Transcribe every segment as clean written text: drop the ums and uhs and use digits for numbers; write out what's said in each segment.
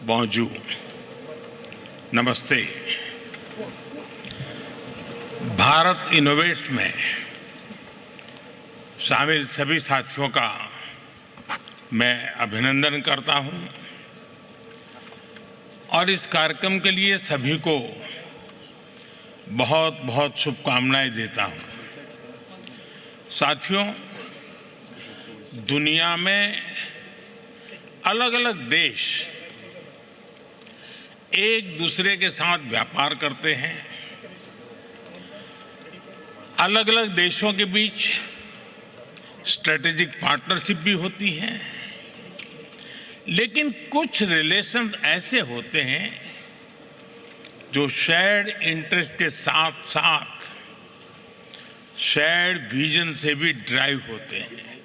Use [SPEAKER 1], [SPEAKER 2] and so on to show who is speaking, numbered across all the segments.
[SPEAKER 1] bonjour, नमस्ते। Bharat innovates में शामिल सभी साथियों का मैं अभिनंदन करता हूं और इस कार्यक्रम के लिए सभी को बहुत बहुत शुभकामनाएं देता हूं। साथियों, दुनिया में अलग अलग देश एक दूसरे के साथ व्यापार करते हैं। अलग अलग देशों के बीच स्ट्रेटेजिक पार्टनरशिप भी होती है, लेकिन कुछ रिलेशंस ऐसे होते हैं जो शेयर्ड इंटरेस्ट के साथ साथ शेयर्ड विजन से भी ड्राइव होते हैं।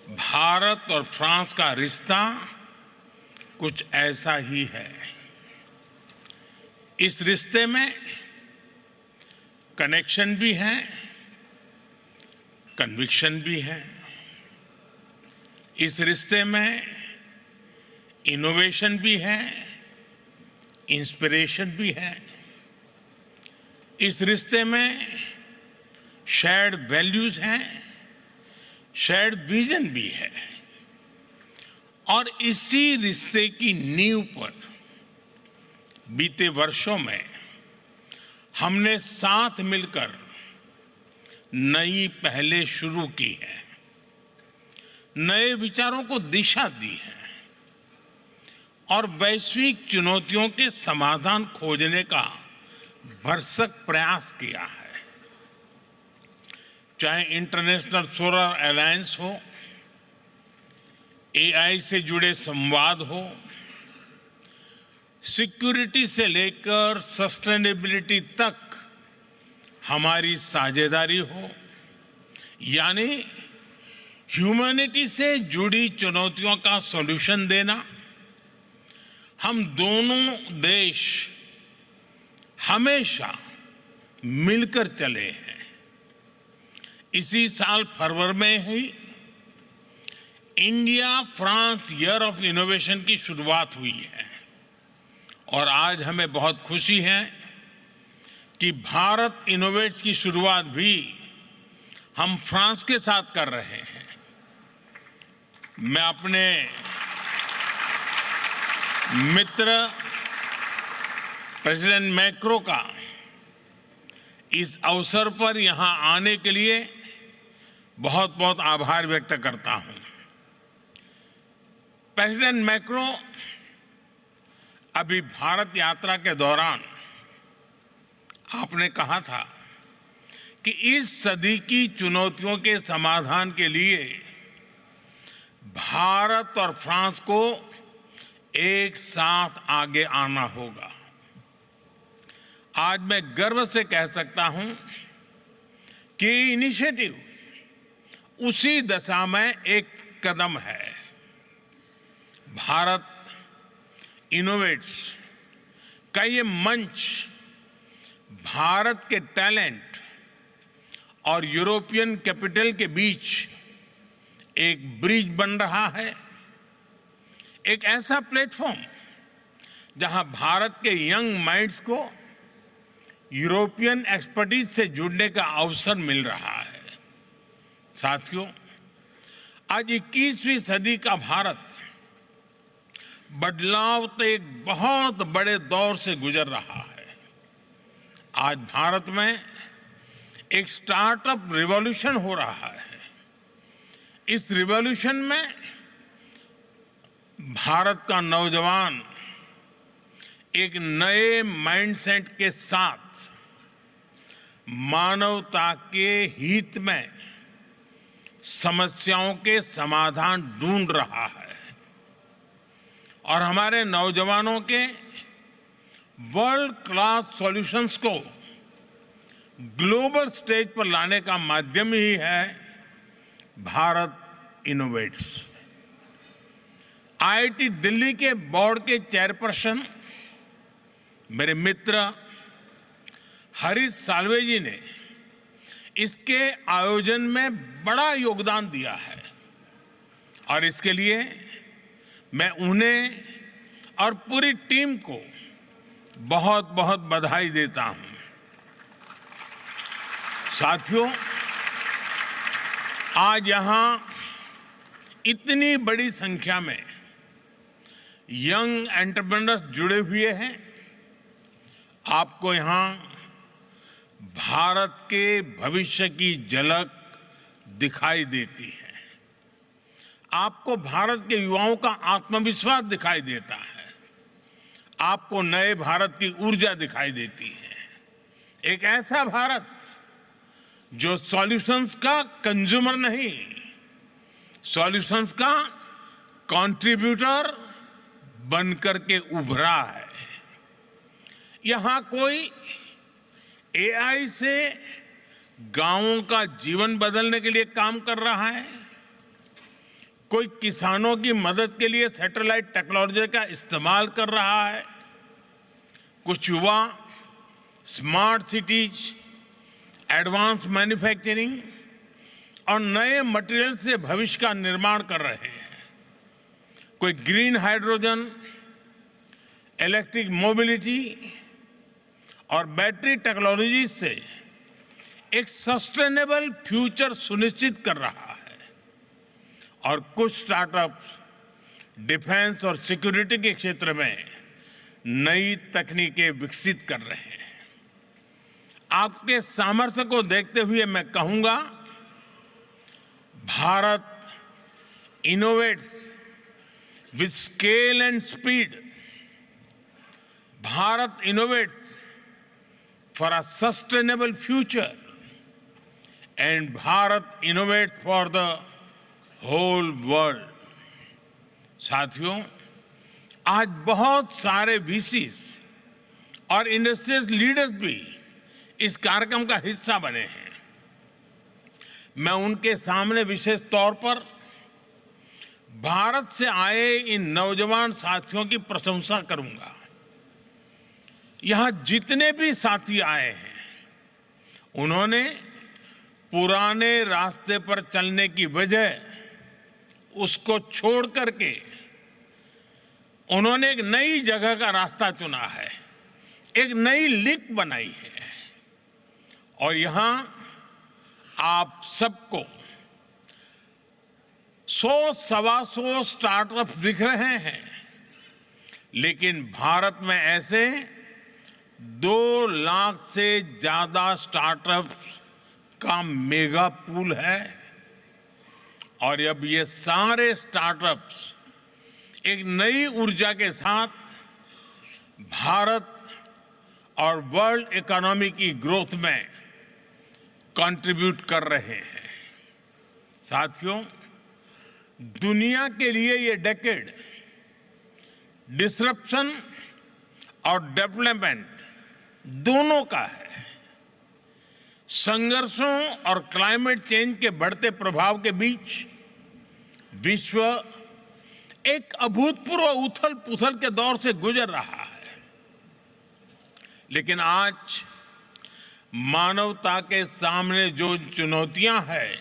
[SPEAKER 1] भारत और फ्रांस का रिश्ता कुछ ऐसा ही है। इस रिश्ते में कनेक्शन भी है, कन्विक्शन भी है। इस रिश्ते में इनोवेशन भी है, इंस्पिरेशन भी है। इस रिश्ते में शेयर्ड वैल्यूज हैं, शेयर्ड विजन भी है। और इसी रिश्ते की नींव पर बीते वर्षों में हमने साथ मिलकर नई पहलें शुरू की हैं, नए विचारों को दिशा दी है और वैश्विक चुनौतियों के समाधान खोजने का भरसक प्रयास किया है। चाहे इंटरनेशनल सोलर अलायंस हो, एआई से जुड़े संवाद हो, सिक्योरिटी से लेकर सस्टेनेबिलिटी तक हमारी साझेदारी हो, यानी ह्यूमैनिटी से जुड़ी चुनौतियों का सॉल्यूशन देना। हम दोनों देश हमेशा मिलकर चले हैं। इसी साल फरवरी में ही India France year of innovation की शुरुआत हुई है और आज हमें बहुत खुशी है कि भारत इनोवेट्स की शुरुआत भी हम फ्रांस के साथ कर रहे हैं। मैं अपने मित्र प्रेसिडेंट मैक्रो का इस अवसर पर यहां आने के लिए बहुत बहुत आभार व्यक्त करता हूं। प्रेसिडेंट मैक्रो अभी भारत यात्रा के दौरान आपने कहा था कि इस सदी की चुनौतियों के समाधान के लिए भारत और फ्रांस को एक साथ आगे आना होगा। आज मैं गर्व से कह सकता हूं कि इनिशिएटिव उसी दिशा में एक कदम है। भारत इनोवेट्स का ये मंच भारत के टैलेंट और यूरोपियन कैपिटल के बीच एक ब्रिज बन रहा है। एक ऐसा प्लेटफॉर्म जहां भारत के यंग माइंड्स को यूरोपियन एक्सपर्टीज से जुड़ने का अवसर मिल रहा है। साथियों, आज 21वीं सदी का भारत बदलाव के एक बहुत बड़े दौर से गुजर रहा है। आज भारत में एक स्टार्टअप रिवॉल्यूशन हो रहा है। इस रिवॉल्यूशन में भारत का नौजवान एक नए माइंडसेट के साथ मानवता के हित में समस्याओं के समाधान ढूंढ रहा है और हमारे नौजवानों के वर्ल्ड क्लास सॉल्यूशंस को ग्लोबल स्टेज पर लाने का माध्यम ही है भारत इनोवेट्स। आईआईटी दिल्ली के बोर्ड के चेयरपर्सन मेरे मित्र हरीश साल्वे जी ने इसके आयोजन में बड़ा योगदान दिया है और इसके लिए मैं उन्हें और पूरी टीम को बहुत बहुत बधाई देता हूं। साथियों, आज यहां इतनी बड़ी संख्या में यंग एंटरप्रेन्योर्स जुड़े हुए हैं। आपको यहां भारत के भविष्य की झलक दिखाई देती है। आपको भारत के युवाओं का आत्मविश्वास दिखाई देता है। आपको नए भारत की ऊर्जा दिखाई देती है। एक ऐसा भारत जो सॉल्यूशंस का कंज्यूमर नहीं, सॉल्यूशंस का कंट्रीब्यूटर बनकर के उभरा है। यहां कोई एआई से गांवों का जीवन बदलने के लिए काम कर रहा है, कोई किसानों की मदद के लिए सैटेलाइट टेक्नोलॉजी का इस्तेमाल कर रहा है, कुछ युवा स्मार्ट सिटीज, एडवांस मैन्युफैक्चरिंग और नए मटेरियल से भविष्य का निर्माण कर रहे हैं, कोई ग्रीन हाइड्रोजन, इलेक्ट्रिक मोबिलिटी और बैटरी टेक्नोलॉजी से एक सस्टेनेबल फ्यूचर सुनिश्चित कर रहा है। और कुछ स्टार्टअप्स डिफेंस और सिक्योरिटी के क्षेत्र में नई तकनीकें विकसित कर रहे हैं। आपके सामर्थ्य को देखते हुए मैं कहूंगा, Bharat innovates with scale and speed. Bharat innovates for a sustainable future and Bharat innovates for the whole world. साथियों, आज बहुत सारे वीसीज और इंडस्ट्रियल लीडर्स भी इस कार्यक्रम का हिस्सा बने हैं। मैं उनके सामने विशेष तौर पर भारत से आए इन नौजवान साथियों की प्रशंसा करूंगा। यहां जितने भी साथी आए हैं, उन्होंने पुराने रास्ते पर चलने की वजह उसको छोड़ करके उन्होंने एक नई जगह का रास्ता चुना है, एक नई लीक बनाई है। और यहां आप सबको 100-125 स्टार्टअप दिख रहे हैं, लेकिन भारत में ऐसे 2 लाख से ज्यादा स्टार्टअप्स का मेगा पूल है। और अब ये सारे स्टार्टअप्स एक नई ऊर्जा के साथ भारत और वर्ल्ड इकोनॉमी की ग्रोथ में कंट्रीब्यूट कर रहे हैं। साथियों, दुनिया के लिए ये डेकेड डिसरप्शन और डेवलपमेंट दोनों का है। संघर्षों और क्लाइमेट चेंज के बढ़ते प्रभाव के बीच विश्व एक अभूतपूर्व उथल पुथल के दौर से गुजर रहा है। लेकिन आज मानवता के सामने जो चुनौतियां हैं,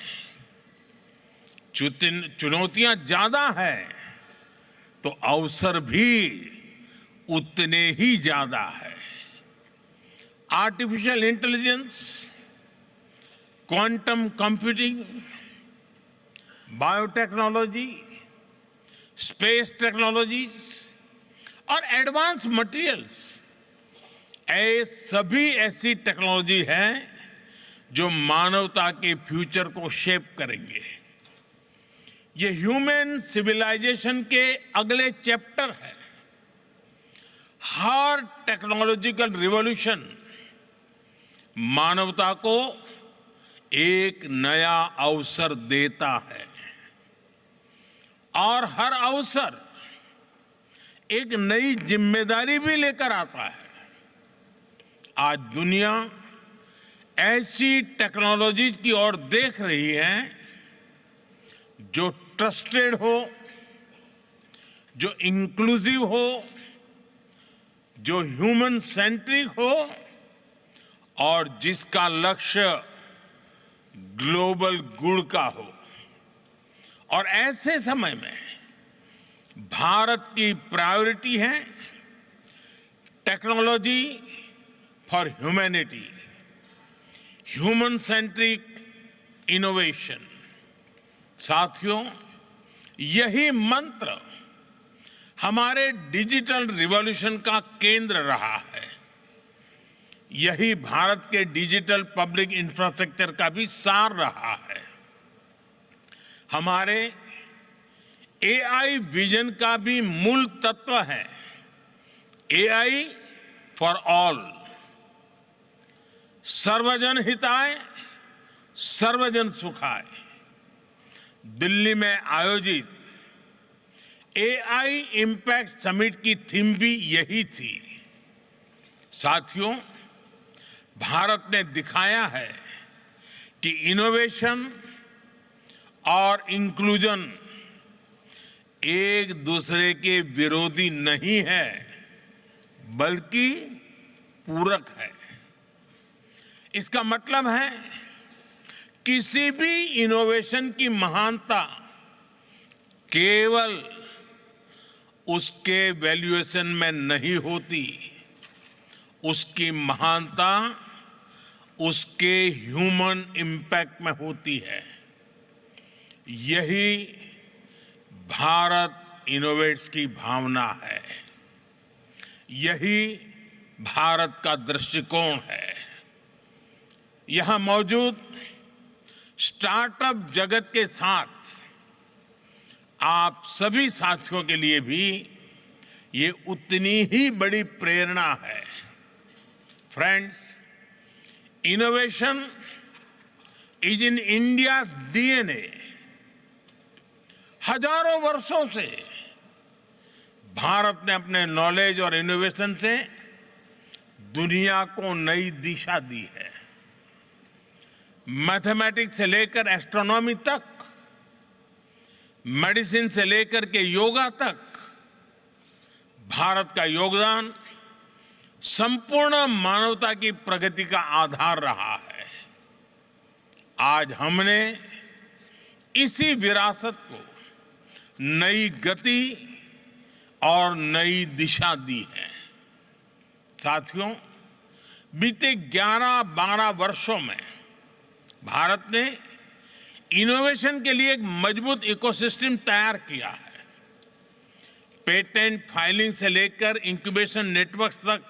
[SPEAKER 1] चुनौतियां ज्यादा हैं, तो अवसर भी उतने ही ज्यादा है। Artificial intelligence, quantum computing, biotechnology, space technologies और एडवांस मटेरियल्स, सभी ऐसी टेक्नोलॉजी हैं जो मानवता के फ्यूचर को शेप करेंगे। ये ह्यूमन सिविलाइजेशन के अगले चैप्टर है। हर टेक्नोलॉजिकल रिवॉल्यूशन मानवता को एक नया अवसर देता है, और हर अवसर एक नई जिम्मेदारी भी लेकर आता है। आज दुनिया ऐसी टेक्नोलॉजीज की ओर देख रही है जो ट्रस्टेड हो, जो इंक्लूसिव हो, जो ह्यूमन सेंट्रिक हो और जिसका लक्ष्य ग्लोबल गुड का हो। और ऐसे समय में भारत की प्रायोरिटी है technology for humanity, human centric innovation. साथियों, यही मंत्र हमारे डिजिटल रिवॉल्यूशन का केंद्र रहा है। यही भारत के डिजिटल पब्लिक इंफ्रास्ट्रक्चर का भी सार रहा है। हमारे एआई विजन का भी मूल तत्व है एआई फॉर ऑल, सर्वजन हिताय सर्वजन सुखाय। दिल्ली में आयोजित एआई इम्पैक्ट समिट की थीम भी यही थी। साथियों, भारत ने दिखाया है कि इनोवेशन और इंक्लूजन एक दूसरे के विरोधी नहीं है, बल्कि पूरक है। इसका मतलब है किसी भी इनोवेशन की महानता केवल उसके वैल्यूएशन में नहीं होती, उसकी महानता उसके ह्यूमन इम्पैक्ट में होती है। यही भारत इनोवेट्स की भावना है, यही भारत का दृष्टिकोण है। यहां मौजूद स्टार्टअप जगत के साथ आप सभी साथियों के लिए भी ये उतनी ही बड़ी प्रेरणा है। Friends, innovation is in India's DNA. हजारों वर्षों से भारत ने अपने नॉलेज और इनोवेशन से दुनिया को नई दिशा दी है। मैथमेटिक्स से लेकर एस्ट्रोनॉमी तक, मेडिसिन से लेकर के योगा तक, भारत का योगदान संपूर्ण मानवता की प्रगति का आधार रहा है। आज हमने इसी विरासत को नई गति और नई दिशा दी है। साथियों, बीते 11-12 वर्षों में भारत ने इनोवेशन के लिए एक मजबूत इकोसिस्टम तैयार किया है। पेटेंट फाइलिंग से लेकर इंक्यूबेशन नेटवर्क तक,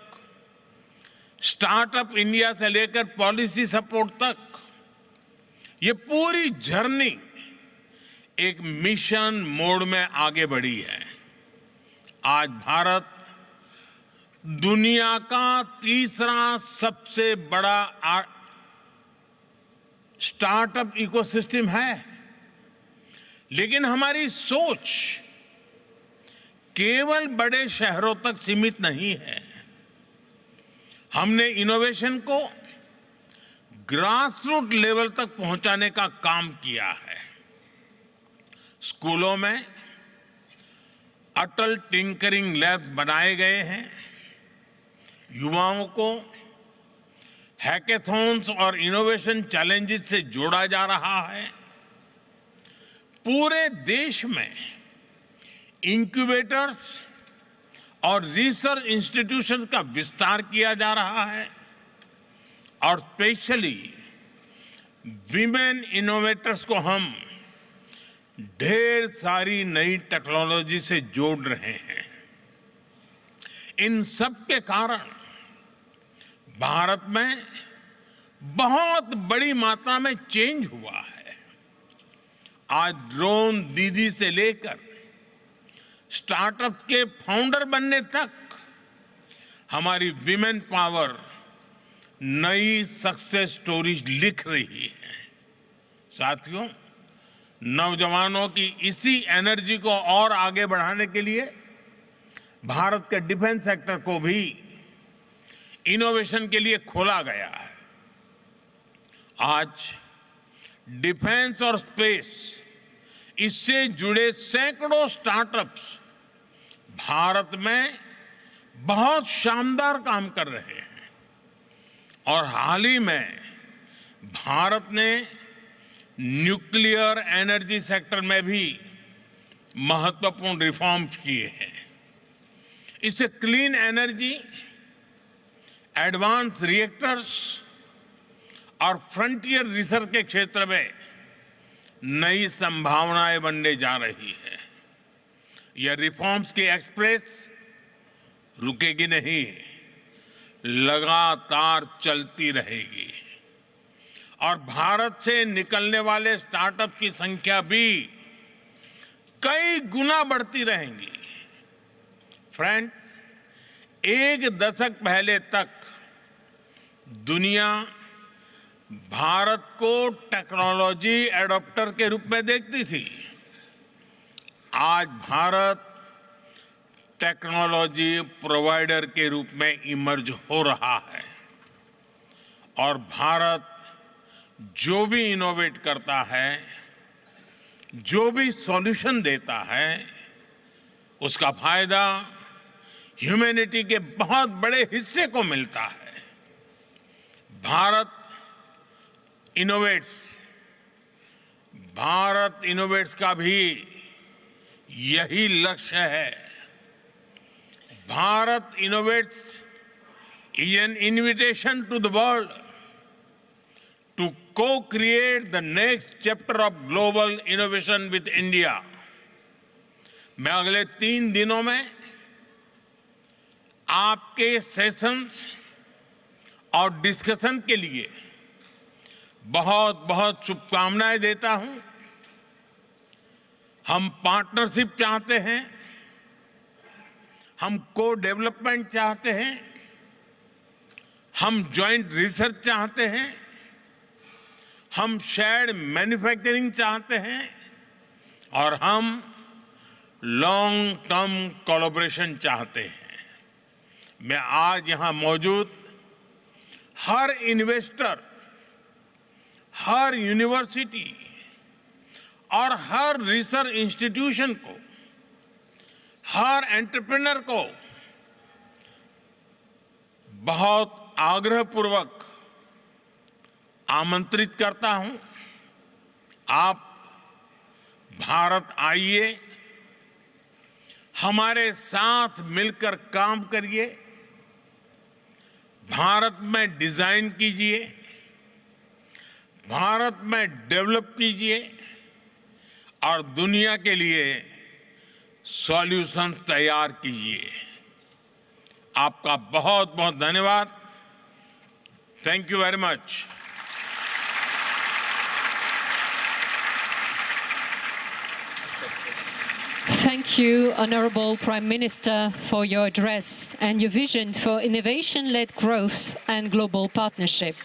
[SPEAKER 1] स्टार्टअप इंडिया से लेकर पॉलिसी सपोर्ट तक, ये पूरी जर्नी एक मिशन मोड में आगे बढ़ी है। आज भारत दुनिया का तीसरा सबसे बड़ा स्टार्टअप इकोसिस्टम है, लेकिन हमारी सोच केवल बड़े शहरों तक सीमित नहीं है। हमने इनोवेशन को ग्रासरूट लेवल तक पहुंचाने का काम किया है। स्कूलों में अटल टिंकरिंग लैब्स बनाए गए हैं। युवाओं को हैकेथॉन्स और इनोवेशन चैलेंजेस से जोड़ा जा रहा है। पूरे देश में इंक्यूबेटर्स और रिसर्च इंस्टीट्यूशंस का विस्तार किया जा रहा है और स्पेशली विमेन इनोवेटर्स को हम ढेर सारी नई टेक्नोलॉजी से जोड़ रहे हैं। इन सब के कारण भारत में बहुत बड़ी मात्रा में चेंज हुआ है। आज ड्रोन दीदी से लेकर स्टार्टअप के फाउंडर बनने तक हमारी विमेन पावर नई सक्सेस स्टोरीज लिख रही है। साथियों, नौजवानों की इसी एनर्जी को और आगे बढ़ाने के लिए भारत के डिफेंस सेक्टर को भी इनोवेशन के लिए खोला गया है। आज डिफेंस और स्पेस, इससे जुड़े सैकड़ों स्टार्टअप्स भारत में बहुत शानदार काम कर रहे हैं और हाल ही में भारत ने न्यूक्लियर एनर्जी सेक्टर में भी महत्वपूर्ण रिफॉर्म्स किए हैं। इससे क्लीन एनर्जी, एडवांस रिएक्टर्स और फ्रंटियर रिसर्च के क्षेत्र में नई संभावनाएं बनने जा रही है। यह रिफॉर्म्स की एक्सप्रेस रुकेगी नहीं, लगातार चलती रहेगी और भारत से निकलने वाले स्टार्टअप की संख्या भी कई गुना बढ़ती रहेंगी। फ्रेंड्स, एक दशक पहले तक दुनिया भारत को टेक्नोलॉजी एडॉप्टर के रूप में देखती थी। आज भारत टेक्नोलॉजी प्रोवाइडर के रूप में इमर्ज हो रहा है और भारत जो भी इनोवेट करता है, जो भी सॉल्यूशन देता है, उसका फायदा ह्यूमैनिटी के बहुत बड़े हिस्से को मिलता है। भारत इनोवेट्स का भी यही लक्ष्य है। Bharat innovates is an invitation to the world to co-create the next chapter of global innovation with India. मैं अगले 3 दिनों में आपके सेशंस और डिस्कशन के लिए बहुत बहुत शुभकामनाएं देता हूं। हम पार्टनरशिप चाहते हैं, हम को डेवलपमेंट चाहते हैं, हम जॉइंट रिसर्च चाहते हैं, हम शेयर्ड मैन्युफैक्चरिंग चाहते हैं और हम लॉन्ग टर्म कोलैबोरेशन चाहते हैं। मैं आज यहां मौजूद हर इन्वेस्टर, हर यूनिवर्सिटी और हर रिसर्च इंस्टीट्यूशन को, हर एंटरप्रेन्योर को बहुत आग्रहपूर्वक आमंत्रित करता हूं। आप भारत आइए, हमारे साथ मिलकर काम करिए, भारत में डिजाइन कीजिए, भारत में डेवलप कीजिए और दुनिया के लिए सॉल्यूशन तैयार कीजिए। आपका बहुत बहुत धन्यवाद। Thank you very much.
[SPEAKER 2] Thank you, Honorable Prime Minister, for your address and your vision for innovation-led growth and global partnership.